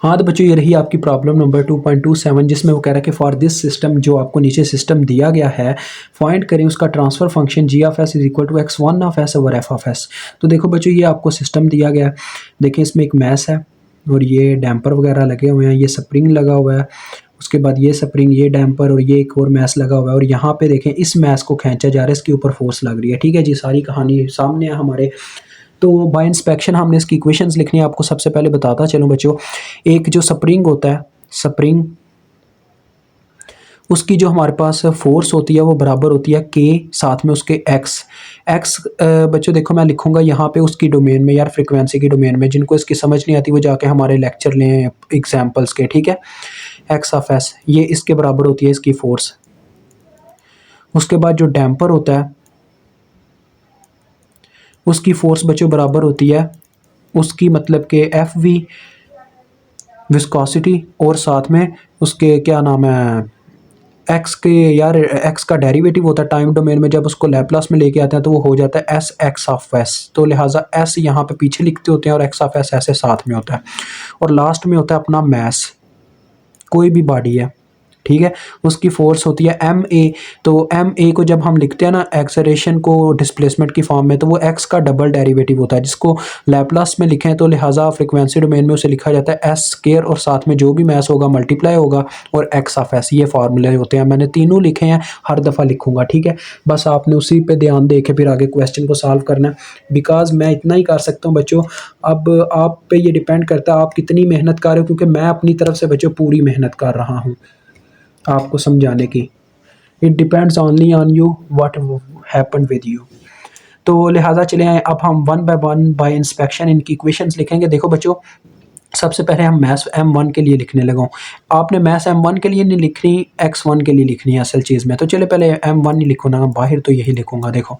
हाँ, तो बच्चों ये रही आपकी प्रॉब्लम नंबर 2.27 जिसमें वो कह रहा है कि फॉर दिस सिस्टम जो आपको नीचे सिस्टम दिया गया है, फाइंड करें उसका transfer function G of s is equal to x1 of s over F of s. तो देखो बच्चों ये आपको सिस्टम दिया गया है। देखिए इसमें एक मैस है और ये डैम्पर वगैरह लगे हुए हैं, ये स्प्रिंग लगा हुआ है, उसके बाद ये स्प्रिंग, ये डैम्पर और ये एक और मैस लगा हुआ है और यहाँ पे देखें इस मैस को खींचा जा रहा है, इसके ऊपर फोर्स लग रही है। ठीक है जी, सारी कहानी सामने है हमारे। तो बाय इंस्पेक्शन हमने इसकी इक्वेशंस लिखनी है। आपको सबसे पहले बताता चलूँ बच्चों, एक जो स्प्रिंग होता है, स्प्रिंग उसकी जो हमारे पास फोर्स होती है वो बराबर होती है के साथ में उसके एक्स। एक्स बच्चों देखो मैं लिखूंगा यहाँ पे उसकी डोमेन में, यार फ्रीक्वेंसी की डोमेन में, जिनको इसकी समझ नहीं आती वो जाके हमारे लेक्चर लें एग्जाम्पल्स के। ठीक है, एक्स ऑफ एस ये इसके बराबर होती है इसकी फोर्स। उसके बाद जो डैम्पर होता है उसकी फोर्स बच्चों बराबर होती है उसकी मतलब कि एफ वी विस्कोसिटी और साथ में उसके क्या नाम है एक्स के, यार एक्स का डेरिवेटिव होता है टाइम डोमेन में, जब उसको लैप्लास में लेके आते हैं तो वो हो जाता है एस एक्स ऑफ एस। तो लिहाजा एस यहाँ पे पीछे लिखते होते हैं और एक्स ऑफ एस ऐसे साथ में होता है। और लास्ट में होता है अपना मैस, कोई भी बॉडी है, ठीक है, उसकी फोर्स होती है एम ए। तो एम ए को जब हम लिखते हैं ना एक्सेलरेशन को डिस्प्लेसमेंट की फॉर्म में, तो वो एक्स का डबल डेरिवेटिव होता है, जिसको लैप्लास में लिखें तो लिहाजा फ्रीक्वेंसी डोमेन में उसे लिखा जाता है एस स्क्वायर और साथ में जो भी मैस होगा मल्टीप्लाई होगा और एक्स ऑफ एस। ये फार्मूले होते हैं, मैंने तीनों लिखे हैं, हर दफ़ा लिखूंगा। ठीक है, बस आपने उसी पे ध्यान दे के फिर आगे क्वेश्चन को सॉल्व करना है, बिकॉज मैं इतना ही कर सकता हूँ बच्चों। अब आप पे ये डिपेंड करता है आप कितनी मेहनत कर रहे हो, क्योंकि मैं अपनी तरफ से बच्चों पूरी मेहनत कर रहा हूँ आपको समझाने की। It depends only on you what happen with you. तो लिहाजा चले आए अब हम वन बाय इंस्पेक्शन इनकी इक्वेशंस लिखेंगे। देखो बच्चों सबसे पहले हम मैथ्स M1 के लिए लिखने लगा हूँ। आपने मैथ्स M1 के लिए नहीं लिखनी, X1 के लिए लिखनी है असल चीज़ में। तो चले पहले M1 ही लिखो ना, बाहर तो यही लिखूंगा। देखो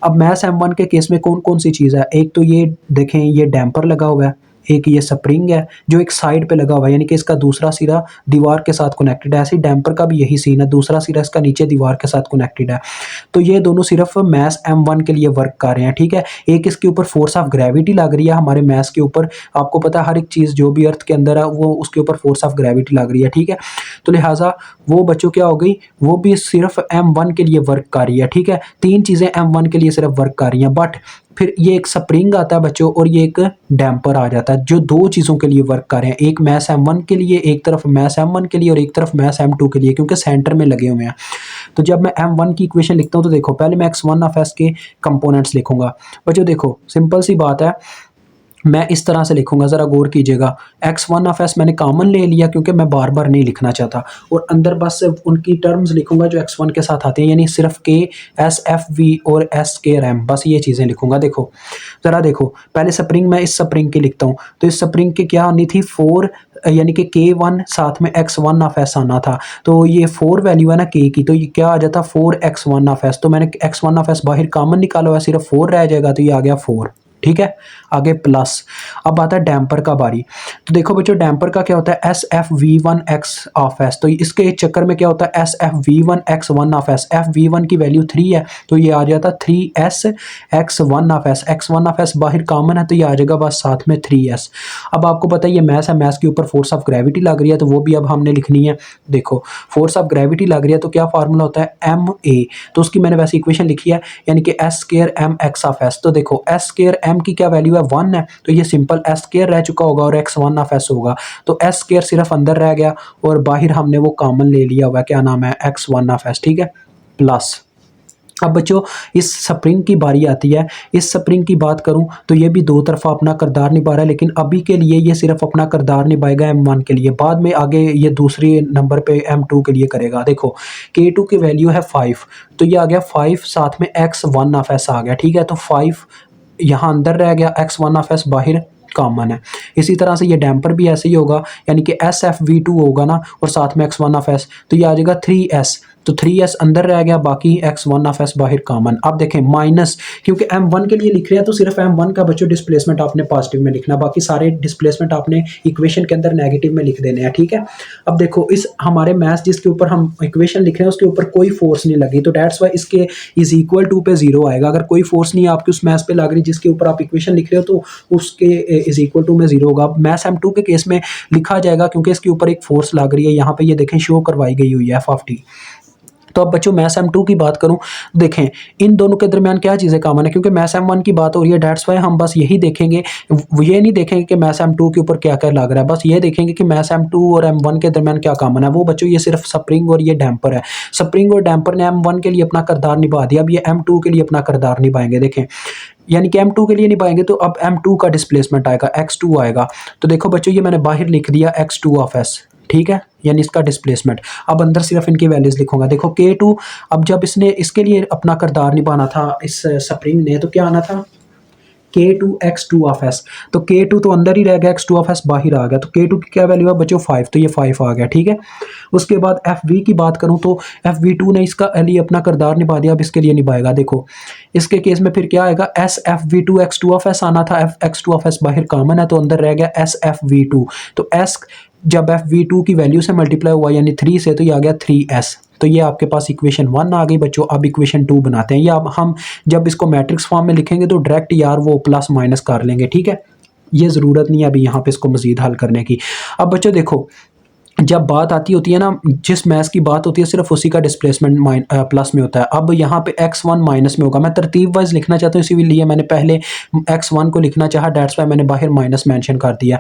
अब मैथ्स M1 के केस में कौन कौन सी चीज़ है, एक तो ये देखें ये डैम्पर लगा हुआ है, एक ये स्प्रिंग है जो एक साइड पे लगा हुआ है, यानी कि इसका दूसरा सिरा दीवार के साथ कनेक्टेड है। ऐसे ही डैम्पर का भी यही सीन है, दूसरा सिरा इसका नीचे दीवार के साथ कनेक्टेड है। तो ये दोनों सिर्फ मैथ्स M1 के लिए वर्क कर रहे हैं। ठीक है, एक इसके ऊपर फोर्स ऑफ ग्रेविटी लग रही है हमारे मैथ्स के ऊपर। आपको पता है हर एक चीज़ जो भी अर्थ के अंदर है वो उसके ऊपर फोर्स ऑफ ग्रेविटी लग रही है। ठीक है, तो लिहाजा वो बच्चों क्या हो गई, वो भी सिर्फ M1 के लिए वर्क कर रही है। ठीक है, तीन चीज़ें M1 के लिए सिर्फ वर्क कर रही हैं। बट फिर ये एक स्प्रिंग आता है बच्चों और ये एक डैम्पर आ जाता है जो दो चीज़ों के लिए वर्क कर रहे हैं, एक मैथ्स M1 के लिए, एक तरफ मैथ्स M1 के लिए और एक तरफ मैथ्स M2 के लिए, क्योंकि सेंटर में लगे हुए हैं। तो जब मैं M1 की इक्वेशन लिखता हूँ तो देखो पहले मैं X1 ऑफ S के कंपोनेंट्स लिखूंगा। बच्चों देखो सिंपल सी बात है, मैं इस तरह से लिखूंगा, ज़रा गौर कीजिएगा। X1 ऑफ S मैंने कॉमन ले लिया क्योंकि मैं बार बार नहीं लिखना चाहता, और अंदर बस उनकी टर्म्स लिखूंगा जो X1 के साथ आती हैं, यानी सिर्फ K S F V और S K R M, बस ये चीज़ें लिखूंगा। देखो ज़रा देखो पहले स्प्रिंग, मैं इस स्प्रिंग की लिखता हूँ, तो इस स्प्रिंग की क्या आनी थी 4, यानी कि K1 साथ में X1 ऑफ S आना था। तो ये 4 वैल्यू है ना K की, तो ये क्या आ जाता 4X1 ऑफ S। तो मैंने X1 ऑफ S बाहर कॉमन निकाला हुआ, सिर्फ 4 रह जाएगा, तो ये आ गया 4। ठीक है, आगे प्लस। अब आता है डैम्पर का बारी। तो देखो बच्चों डैम्पर का क्या होता है s F V one x of s. तो इसके चक्कर में क्या होता है s F V one x one of s. F V one की वैल्यू 3 है तो ये आ जाता 3s x one of s. X one of s बाहर कॉमन है तो ये आ जाएगा बस साथ में 3s। अब आपको पता है ये मैथ्स है, मैथ्स के ऊपर फोर्स ऑफ ग्रेविटी लग रही है, तो वो भी अब हमने लिखनी है। देखो फोर्स ऑफ ग्रेविटी लग रही है तो क्या फार्मूला होता है एम ए, तो उसकी मैंने वैसे इक्वेशन लिखी है, यानी कि s square m x of s. तो देखो एस स्क्वायर एम की क्या वैल्यू है 1 है, तो ये सिंपल एस स्क्वायर रह चुका होगा और एक्स वन ऑफ एस होगा, तो एस स्क्वायर सिर्फ अंदर रह गया और बाहर हमने वो कॉमन ले लिया हुआ, क्या नाम है एक्स वन ऑफ एस। ठीक है, प्लस। अब बच्चों इस स्प्रिंग की बारी आती है। इस स्प्रिंग की बात करूं तो ये भी दो तरफा अपना किरदार निभा रहा है, लेकिन अभी के लिए ये सिर्फ अपना किरदार निभाएगा M1 के लिए, बाद में आगे ये दूसरी नंबर पे M2 के लिए करेगा। देखो K2 की वैल्यू है 5, तो ये आ गया 5 साथ में x1 ऑफ s आ गया। ठीक है, तो 5 यहाँ अंदर रह गया, x1 ऑफ s बाहर कॉमन है। इसी तरह से ये डैम्पर भी ऐसे ही होगा, यानी कि SFV2 होगा ना और साथ में x1 ऑफ s, तो ये आ जाएगा 3s। तो 3s अंदर रह गया, बाकी x1 बाहर कॉमन। अब देखें माइनस, क्योंकि m1 के लिए लिख रहे हैं तो सिर्फ m1 का बच्चों डिस्प्लेसमेंट आपने पॉजिटिव में लिखना, बाकी सारे डिस्प्लेसमेंट आपने इक्वेशन के अंदर नेगेटिव में लिख देने हैं, ठीक है। अब देखो इस हमारे मैथ जिसके ऊपर हम इक्वेशन लिख रहे हैं उसके ऊपर कोई फोर्स नहीं लगी, तो डेट्स वाई इसके इज इक्वल टू पे 0 आएगा। अगर कोई फोर्स नहीं आपकी उस मैथ पे लग रही जिसके ऊपर आप इक्वेशन लिख रहे हो तो उसके इज इक्वल टू में 0 होगा। मैथ m2 के केस में लिखा जाएगा क्योंकि इसके ऊपर एक फोर्स लग रही है, यहाँ पे ये देखें शो करवाई गई हुई है f(t). तो अब बच्चों मैथ m2 की बात करूं, देखें इन दोनों के दरमियान क्या चीज़ें कॉमन है, क्योंकि मैथ m1 की बात हो रही है, डेट्स वाई हम बस यही देखेंगे, ये नहीं देखेंगे कि मैथ m2 के ऊपर क्या क्या लग रहा है, बस ये देखेंगे कि मैथ m2 और m1 के दरमियान क्या कॉमन है। वो बच्चों ये सिर्फ स्प्रिंग और ये डैम्पर है, स्प्रिंग और डैम्पर ने m1 के लिए अपना किरदार निभा दिया, अब ये m2 के लिए अपना किरदार निभाएंगे। देखें यानी कि m2 के लिए निभाएंगे तो अब m2 का डिस्प्लेसमेंट आएगा, x2 आएगा। तो देखो बच्चों ये मैंने बाहर लिख दिया x2 ठीक है, यानी इसका डिस्प्लेसमेंट। अब अंदर सिर्फ इनकी वैल्यूज लिखूंगा। देखो K2, अब जब इसने इसके लिए अपना किरदार निभाना था इस स्प्रिंग ने, तो क्या आना था K2 x2 तो K2 तो अंदर ही रह गया, x2 बाहर आ गया, तो K2 की क्या वैल्यू है बच्चों 5, तो ये 5 आ गया, ठीक है। उसके बाद FV की बात करूं तो FV2 ने इसका लिए अपना किरदार निभा दिया, अब इसके लिए निभाएगा। देखो इसके केस में फिर क्या आएगा, SFV2 x2 आना था, x2 बाहर कॉमन है तो अंदर रह गया SFV2, तो S जब FV2 की वैल्यू से मल्टीप्लाई हुआ यानी 3 से, तो ये आ गया 3s। तो ये आपके पास इक्वेशन 1 आ गई बच्चों। अब इक्वेशन 2 बनाते हैं, या अब हम जब इसको मैट्रिक्स फॉर्म में लिखेंगे तो डायरेक्ट यार वो प्लस माइनस कर लेंगे, ठीक है, ये ज़रूरत नहीं है अभी यहाँ पे इसको मज़ीद हल करने की। अब बच्चों देखो जब बात आती होती है ना, जिस मैथ की बात होती है सिर्फ उसी का डिस्प्लेसमेंट प्लस में होता है। अब यहाँ पे x1 माइनस में होगा, मैं तरतीब वाइज लिखना चाहता हूँ इसीलिए मैंने पहले x1 को लिखना चाहा, डेट्स वाई मैंने बाहर माइनस मेंशन कर दिया।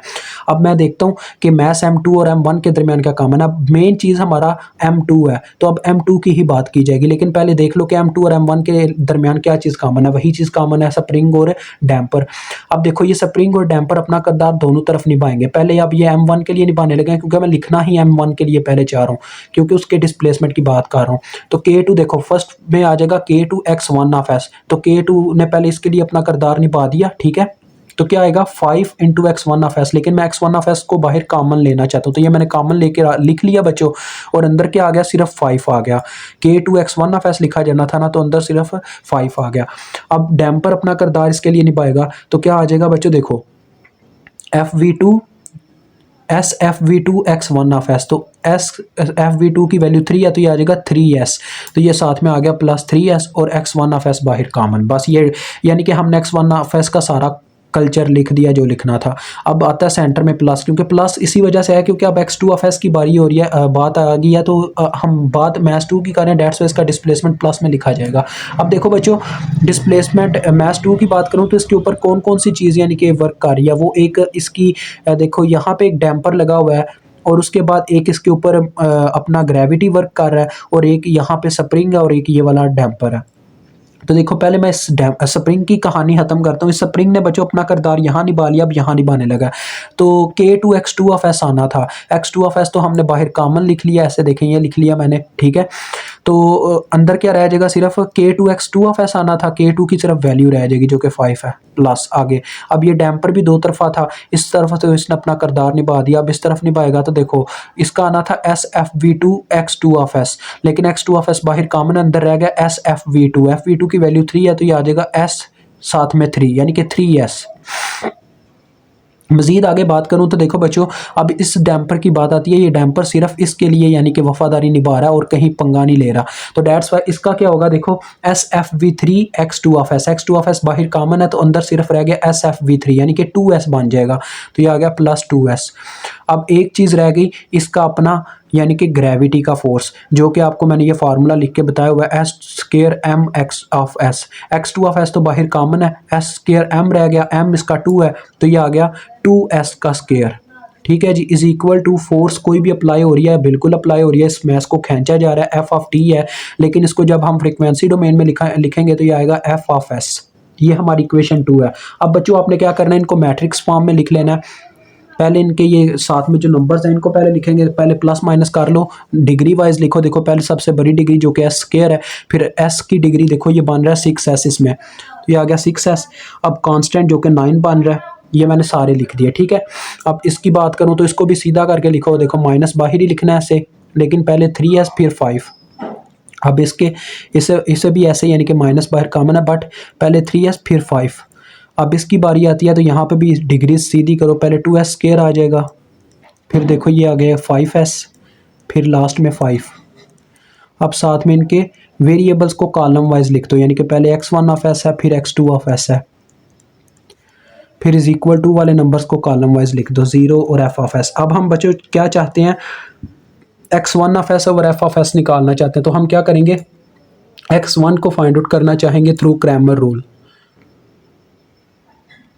अब मैं देखता हूँ कि मैथ m2 और m1 के दरमियान क्या कॉमन है। अब मेन चीज़ हमारा m2 है, तो अब m2 की ही बात की जाएगी, लेकिन पहले देख लो कि m2 और m1 के दरमियान क्या चीज़ कॉमन है। वही चीज़ कॉमन है स्प्रिंग और डैम्पर। अब देखो ये स्प्रिंग और डैम्पर अपना किरदार दोनों तरफ निभाएंगे। पहले अब ये m1 के लिए निभाने लगे क्योंकि मैं लिखना ही m1 के लिए पहले चाह रहा हूँ, क्योंकि उसके डिस्प्लेसमेंट की बात कर रहा हूँ। तो K2 देखो फर्स्ट में आ जाएगा K2 x1 तो K2 ने पहले इसके लिए अपना किरदार निभा दिया, ठीक है। तो क्या आएगा 5 इंटू x1, लेकिन मैं x1 को बाहर कॉमन लेना चाहता हूँ, तो ये मैंने कॉमन लेके लिख लिया बच्चों, और अंदर क्या आ गया सिर्फ 5 आ गया। K2 x1 लिखा जाना था ना, तो अंदर सिर्फ 5 आ गया। अब डैम्पर अपना किरदार इसके लिए निभाएगा, तो क्या आ जाएगा बच्चों, देखो FV2 SFV2 x1 तो SFV2 की वैल्यू 3 है तो ये आ जाएगा 3s, तो ये साथ में आ गया प्लस 3s और x1 बाहर कॉमन। बस ये यानी कि हमने x1 का सारा कल्चर लिख दिया जो लिखना था। अब आता है सेंटर में प्लस, क्योंकि प्लस इसी वजह से है क्योंकि अब x2 की बारी हो रही है, बात आ गई है, तो हम बात मैथ 2 की करें, डेट्स वाई इसका डिस्प्लेसमेंट प्लस में लिखा जाएगा। अब देखो बच्चों डिस्प्लेसमेंट मैथ 2 की बात करूं तो इसके ऊपर कौन कौन सी चीज़ यानी कि वर्क कर रही है, वो एक इसकी देखो यहाँ पे एक डैम्पर लगा हुआ है, और उसके बाद एक इसके ऊपर अपना ग्रेविटी वर्क कर रहा है, और एक यहाँ पे स्प्रिंग है, और एक ये वाला डैम्पर है। तो देखो पहले मैं इस स्प्रिंग की कहानी खत्म करता हूँ। इस स्प्रिंग ने बच्चों अपना किरदार यहाँ निभा लिया, अब यहाँ निभाने लगा। तो K2 x2 आना था, x2 तो हमने बाहर कॉमन लिख लिया, ऐसे देखें ये लिख लिया मैंने, ठीक है। तो अंदर क्या रह जाएगा, सिर्फ K2 x2 आना था, K2 की सिर्फ वैल्यू रह जाएगी जो कि 5 है प्लस आगे। अब ये डैम्पर भी दो तरफा था, इस तरफ तो इसने अपना किरदार निभा दिया, अब इस तरफ निभाएगा तो देखो इसका आना था SFV2 x2, लेकिन x2 बाहर कॉमन, अंदर रह गया SFV2। FV2 की वैल्यू 3 है तो ये आ जाएगा S साथ में 3 यानी कि 3s। मज़ीद आगे बात करूं तो देखो बच्चों अब इस डैम्पर की बात आती है, ये डैम्पर सिर्फ इसके लिए यानी कि वफादारी निभा रहा है और कहीं पंगा नहीं ले रहा, तो डेट्स वाई इसका क्या होगा, देखो SFV3 x2 बाहर कॉमन है तो अंदर सिर्फ रह गया SFV3 यानी कि 2s बन जाएगा, तो ये आ गया प्लस 2s। अब एक चीज़ रह गई इसका अपना यानी कि ग्रेविटी का फोर्स, जो कि आपको मैंने ये फार्मूला लिख के बताया हुआ है S² mx x2 तो बाहर कॉमन है, S² m रह गया, m इसका 2 है तो ये आ गया 2s का स्क्वायर, ठीक है जी, इज इक्वल टू फोर्स कोई भी अप्लाई हो रही है, बिल्कुल अप्लाई हो रही है, इस मैथ को खींचा जा रहा है f(t) है, लेकिन इसको जब हम फ्रीक्वेंसी डोमेन में लिखेंगे तो ये आएगा f(s). ये हमारी इक्वेशन 2 है। अब बच्चों आपने क्या करना है, इनको मैट्रिक्स फॉर्म में लिख लेना है। पहले इनके ये साथ में जो नंबर्स हैं इनको पहले लिखेंगे, पहले प्लस माइनस कर लो, डिग्री वाइज लिखो। देखो पहले सबसे बड़ी डिग्री जो कि s² है, फिर s की डिग्री देखो ये बन रहा है 6s इसमें, तो ये आ गया 6s। अब कांस्टेंट जो कि 9 बन रहा है, ये मैंने सारे लिख दिए, ठीक है। अब इसकी बात करूँ तो इसको भी सीधा करके लिखो, देखो माइनस बाहर ही लिखना है ऐसे, लेकिन पहले 3s फिर 5, अब इसके इसे इसे भी ऐसे यानी कि माइनस बाहर कॉमन है, बट पहले 3s फिर 5। अब इसकी बारी आती है तो यहाँ पे भी डिग्री सीधी करो, पहले 2s स्क्वायर आ जाएगा, फिर देखो ये आ गया 5s, फिर लास्ट में 5। अब साथ में इनके वेरिएबल्स को कॉलम वाइज लिख दो, यानी कि पहले x1 ऑफ s है, फिर x2 ऑफ s है, फिर इज इक्वल टू वाले नंबर्स को कॉलम वाइज लिख दो 0 और f ऑफ s। अब हम बच्चों क्या चाहते हैं, x1 ऑफ s और f ऑफ s निकालना चाहते हैं, तो हम क्या करेंगे, x1 को फाइंड आउट करना चाहेंगे थ्रू क्रैमर रूल।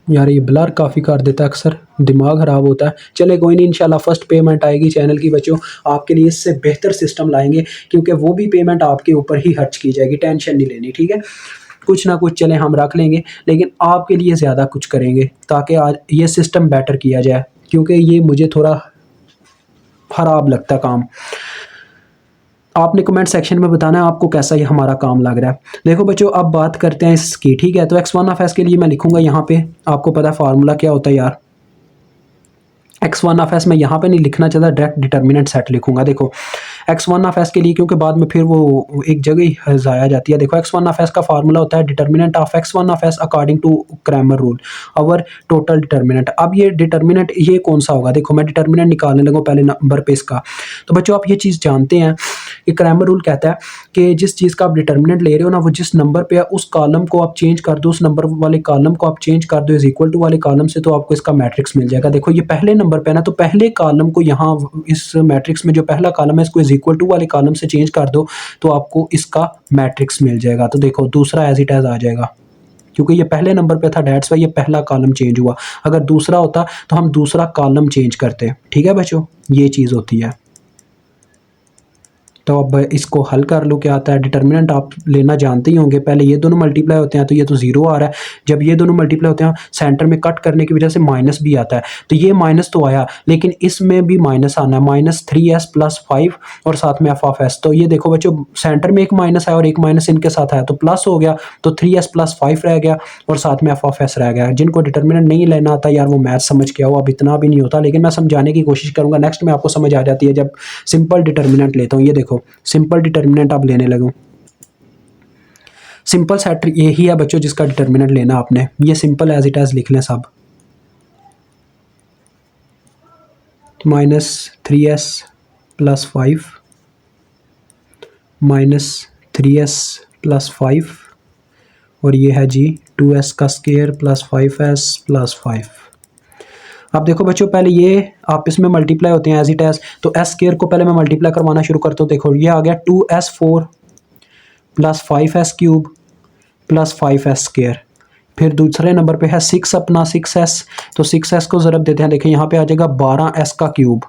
यार ये ब्लर काफ़ी कर देता है, अक्सर दिमाग ख़राब होता है। चले कोई नहीं, इंशाल्लाह फर्स्ट पेमेंट आएगी चैनल की बच्चों, आपके लिए इससे बेहतर सिस्टम लाएंगे, क्योंकि वो भी पेमेंट आपके ऊपर ही खर्च की जाएगी, टेंशन नहीं लेनी, ठीक है। कुछ ना कुछ चले हम रख लेंगे, लेकिन आपके लिए ज़्यादा कुछ करेंगे ताकि आज ये सिस्टम बेटर किया जाए, क्योंकि ये मुझे थोड़ा ख़राब लगता है काम। आपने कमेंट सेक्शन में बताना है आपको कैसा ये हमारा काम लग रहा है। देखो बच्चों अब बात करते हैं इसकी, ठीक है। तो x1 ऑफ s के लिए मैं लिखूंगा यहाँ पे, आपको पता है फार्मूला क्या होता है यार, x1 ऑफ s मैं यहाँ पे नहीं लिखना चाहता, डायरेक्ट डिटर्मिनेंट सेट लिखूंगा। देखो x1 ऑफ s के लिए, क्योंकि बाद में फिर वो एक जगह ही जाया जाती है। देखो x1 ऑफ s का फार्मूला होता है determinant of x1 of s according to Cramer rule और टोटल डिटर्मिनेंट। अब ये डिटर्मिनेंट ये कौन सा होगा, देखो मैं डिटर्मिनेंट निकालने लगूँ पहले नंबर पे इसका। तो बच्चों आप ये चीज़ जानते हैं कि क्रैमर रूल कहता है कि जिस चीज़ का आप डिटर्मिनेंट ले रहे हो ना, वो जिस नंबर पे है उस कॉलम को आप चेंज कर दो, उस नंबर वाले कॉलम को आप चेंज कर दो इज इक्वल टू वाले कॉलम से, तो आपको इसका मैट्रिक्स मिल जाएगा। देखो ये पहले नंबर पे है ना, तो पहले कॉलम को यहाँ इस मैट्रिक्स में जो पहला कॉलम है इसको इज इक्वल टू वाले कॉलम से चेंज कर दो, तो आपको इसका मैट्रिक्स मिल जाएगा। तो देखो दूसरा एज इट एज आ जाएगा, क्योंकि ये पहले नंबर पे था, डेट्स वाई ये पहला कॉलम चेंज हुआ। अगर दूसरा होता तो हम दूसरा कॉलम चेंज करते, ठीक है बच्चों, ये चीज़ होती है। तो अब इसको हल कर लो, क्या आता है, डिटर्मिनेंट आप लेना जानते ही होंगे। पहले ये दोनों मल्टीप्लाई होते हैं तो ये तो जीरो आ रहा है, जब ये दोनों मल्टीप्लाई होते हैं सेंटर में कट करने की वजह से माइनस भी आता है, तो ये माइनस तो आया, लेकिन इसमें भी माइनस आना है, -3s + 5 और साथ में f ऑफ s। तो ये देखो बच्चों सेंटर में एक माइनस आया और एक माइनस इनके साथ आया, तो प्लस हो गया, तो 3s + 5 रह गया और साथ में f ऑफ s रह गया। जिनको डिटर्मिनेंट नहीं लेना आता यार, वो मैथ समझ के आओ, अब इतना भी नहीं होता, लेकिन मैं समझाने की कोशिश करूंगा, नेक्स्ट में आपको समझ आ जाती है जब सिंपल डिटर्मिनेंट लेता हूँ। ये देखो सिंपल डिटर्मिनेंट आप लेने लगूं, सिंपल सेट यही है बच्चों जिसका डिटर्मिनेंट लेना आपने, ये सिंपल एज इट एज लिख लें सब, -3s + 5 -3s + 5 और ये है जी 2s का स्क्वायर + 5s + 5। अब देखो बच्चों पहले ये आपस में मल्टीप्लाई होते हैं एज इट एज, तो s स्क्वायर को पहले मैं मल्टीप्लाई करवाना शुरू करता हूँ। देखो ये आ गया 2s4 + 5s³ + 5s स्क्वायर। फिर दूसरे नंबर पे है 6 अपना 6s, तो 6s को ज़रब देते हैं, देखिए यहाँ पे आ जाएगा 12s का क्यूब,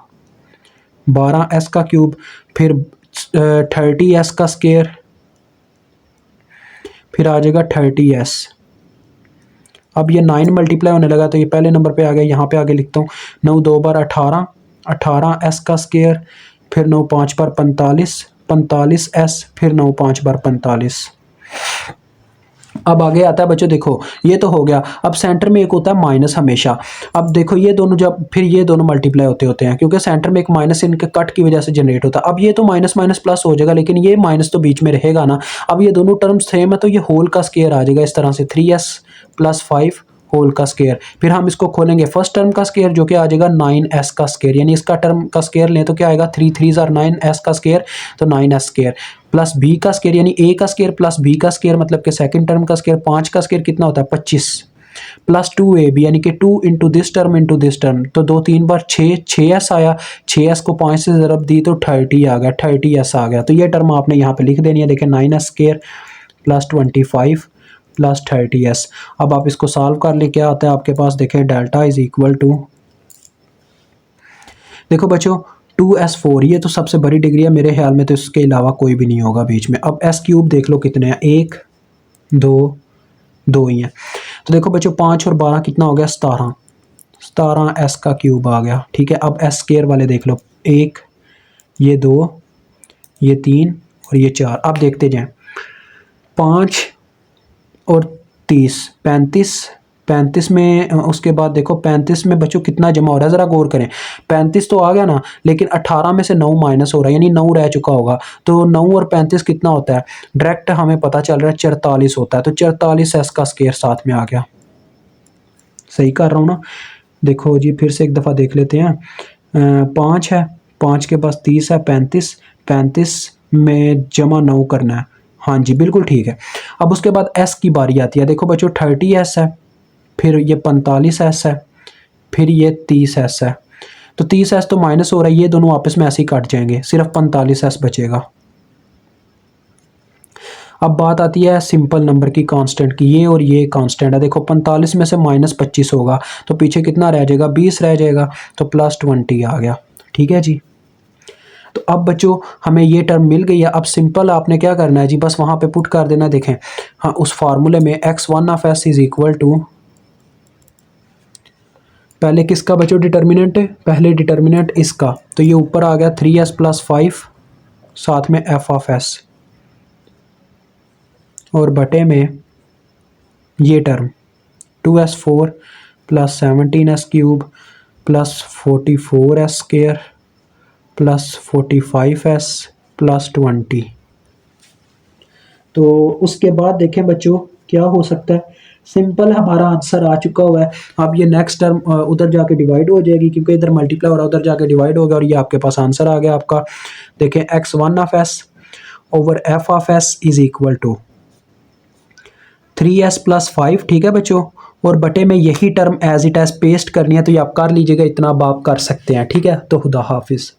12s का क्यूब, फिर 30s का स्क्वायर, फिर आ जाएगा 30s। अब ये 9 मल्टीप्लाई होने लगा, तो ये पहले नंबर पे आ गया, यहाँ पे आगे लिखता हूँ 9 2 बार 18, 18s का स्क्वायर, फिर 9 5 बार 45, 45s, फिर 9 5 बार 45। अब आगे आता है बच्चों, देखो ये तो हो गया। अब सेंटर में एक होता है माइनस हमेशा। अब देखो ये दोनों जब फिर ये दोनों मल्टीप्लाई होते हैं, क्योंकि सेंटर में एक माइनस इनके कट की वजह से जनरेट होता है। अब ये तो माइनस माइनस प्लस हो जाएगा, लेकिन ये माइनस तो बीच में रहेगा ना। अब ये दोनों टर्म सेम है, तो ये होल का स्क्वायर आ जाएगा इस तरह से, 3s + 5 होल का स्क्वायर। फिर हम इसको खोलेंगे, फर्स्ट टर्म का स्क्वायर जो कि आ जाएगा 9s का स्क्वायर, यानी इसका टर्म का स्क्वायर लें तो क्या आएगा, 3 3 = 9s का स्क्वायर, तो 9s स्क्वायर प्लस b का स्क्वायर, यानी a का स्क्वायर प्लस b का स्क्वायर, मतलब कि सेकंड टर्म का स्क्वायर, 5 का स्क्वायर कितना होता है 25, प्लस 2ab, यानी कि 2 इंटू दिस टर्म, तो 2 3 बार 6, 6s आया, 6s को 5 से ज़रब दी तो 30 आ गया, 30s आ गया। तो ये टर्म आपने यहाँ पे लिख देनी है, देखिए 9s स्क्वायर + 25 + 30s। अब आप इसको सॉल्व कर ले, क्या आता है आपके पास, देखें डेल्टा इज इक्वल टू, देखो बच्चों 2s4, ये तो सबसे बड़ी डिग्री है मेरे ख्याल में, तो इसके अलावा कोई भी नहीं होगा बीच में। अब s³ देख लो कितने हैं, 1 2 2 ही हैं। तो देखो बच्चों 5 और 12 कितना हो गया, 17, 17s का क्यूब आ गया, ठीक है। अब s स्क्वायर वाले देख लो, 1 ये 2 ये 3 और ये 4। अब देखते जाएं, 5 और 30 35, 35 में उसके बाद देखो 35 में बच्चों कितना जमा हो रहा है, ज़रा गौर करें। 35 तो आ गया ना, लेकिन 18 में से 9 माइनस हो रहा है, यानी 9 रह चुका होगा। तो 9 और 35 कितना होता है, डायरेक्ट हमें पता चल रहा है 44 होता है। तो 44 एस का स्क्वायर साथ में आ गया। सही कर रहा हूँ ना? देखो जी फिर से एक दफ़ा देख लेते हैं। 5 है, 5 के पास 30 है, 35, 35 में जमा 9 करना है। हाँ जी बिल्कुल ठीक है। अब उसके बाद एस की बारी आती है। देखो बच्चों 30 एस है, फिर ये 45 एस है, फिर ये 30 एस है। तो 30 एस तो माइनस हो रहा है, ये दोनों आपस में ऐसे ही कट जाएंगे, सिर्फ 45 एस बचेगा। अब बात आती है सिंपल नंबर की कांस्टेंट की। ये और ये कांस्टेंट है। देखो 45 में से माइनस 25 होगा तो पीछे कितना रह जाएगा, 20 रह जाएगा। तो प्लस 20 आ गया। ठीक है जी। तो अब बच्चों हमें ये टर्म मिल गई है। अब सिंपल आपने क्या करना है जी, बस वहाँ पे पुट कर देना। देखें हाँ, उस फार्मूले में x1 of s is equal to, पहले किसका बच्चों डिटर्मिनेंट है, पहले डिटर्मिनेंट इसका, तो ये ऊपर आ गया 3s प्लस 5 साथ में f ऑफ s, और बटे में ये term 2s4 plus 17s cube plus 44s square plus 45s plus 20। तो उसके बाद देखें बच्चों क्या हो सकता है, सिंपल हमारा आंसर आ चुका हुआ है। अब ये नेक्स्ट टर्म उधर जाके डिवाइड हो जाएगी, क्योंकि इधर मल्टीप्लाई हो रहा है, उधर जाके डिवाइड हो गया, और ये आपके पास आंसर आ गया आपका। देखें x1 of s over f of s is equal to 3s plus 5। ठीक है बच्चों, और बटे में यही term as it is paste करनी है, तो ये आप कर लीजिएगा, इतना आप कर सकते हैं। ठीक है, तो खुदा हाफिज़।